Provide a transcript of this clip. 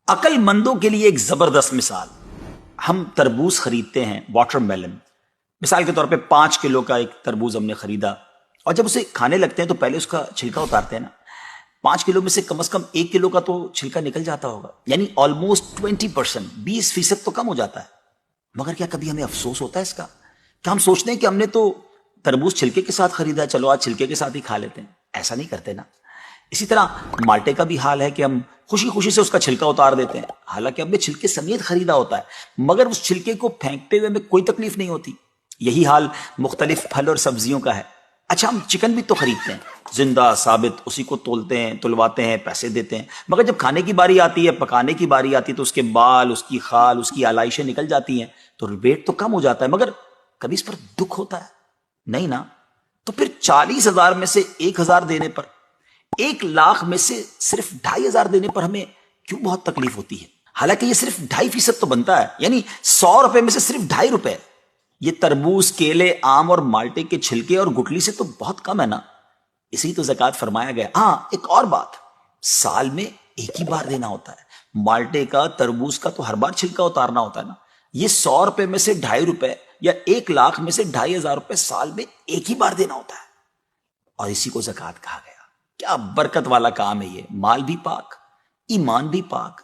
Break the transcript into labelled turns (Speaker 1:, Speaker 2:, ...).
Speaker 1: عقل مندوں کے لیے ایک زبردست مثال. ہم تربوز خریدتے ہیں، واٹر میلن. مثال کے طور پہ 5 کلو کا ایک تربوز ہم نے خریدا، اور جب اسے کھانے لگتے ہیں تو پہلے اس کا چھلکا اتارتے ہیں نا. 5 کلو میں سے کم از کم 1 کلو کا تو چھلکا نکل جاتا ہوگا، یعنی آلموسٹ 20%، 20% تو کم ہو جاتا ہے. مگر کیا کبھی ہمیں افسوس ہوتا ہے اس کا؟ کیا ہم سوچتے ہیں کہ ہم نے تو تربوز چھلکے کے ساتھ خریدا ہے، چلو آج چھلکے کے ساتھ ہی کھا لیتے ہیں؟ ایسا نہیں کرتے نا. اسی طرح مالٹے کا بھی حال ہے کہ ہم خوشی خوشی سے اس کا چھلکا اتار دیتے ہیں، حالانکہ ہم نے چھلکے سمیت خریدا ہوتا ہے، مگر اس چھلکے کو پھینکتے ہوئے ہمیں کوئی تکلیف نہیں ہوتی. یہی حال مختلف پھل اور سبزیوں کا ہے. اچھا، ہم چکن بھی تو خریدتے ہیں، زندہ ثابت، اسی کو تولتے ہیں، تلواتے ہیں، پیسے دیتے ہیں، مگر جب کھانے کی باری آتی ہے، پکانے کی باری آتی ہے، تو اس کے بال، اس کی خال، اس کی آلائشیں نکل جاتی ہیں، تو ویٹ تو کم ہو جاتا ہے. مگر کبھی اس پر دکھ ہوتا ہے؟ نہیں نا. تو پھر 40,000 میں سے 1,000 دینے پر، 1,00,000 میں سے صرف 2,500 دینے پر ہمیں کیوں بہت تکلیف ہوتی ہے؟ حالانکہ یہ صرف 2.5% تو بنتا ہے، یعنی 100 روپے میں سے صرف 2.5 روپے. یہ تربوز، کیلے، آم اور مالٹے کے چھلکے اور گٹلی سے تو بہت کم ہے نا. اسی تو زکوٰۃ فرمایا گیا. ہاں، ایک اور بات، سال میں ایک ہی بار دینا ہوتا ہے. مالٹے کا، تربوز کا تو ہر بار چھلکا اتارنا ہوتا ہے نا. یہ 100 روپے میں سے 2.5 روپے یا 1,00,000 میں سے 2,500 روپے سال میں ایک ہی بار دینا ہوتا ہے، اور اسی کو زکوٰۃ کہا گیا. کیا برکت والا کام ہے یہ. مال بھی پاک، ایمان بھی پاک،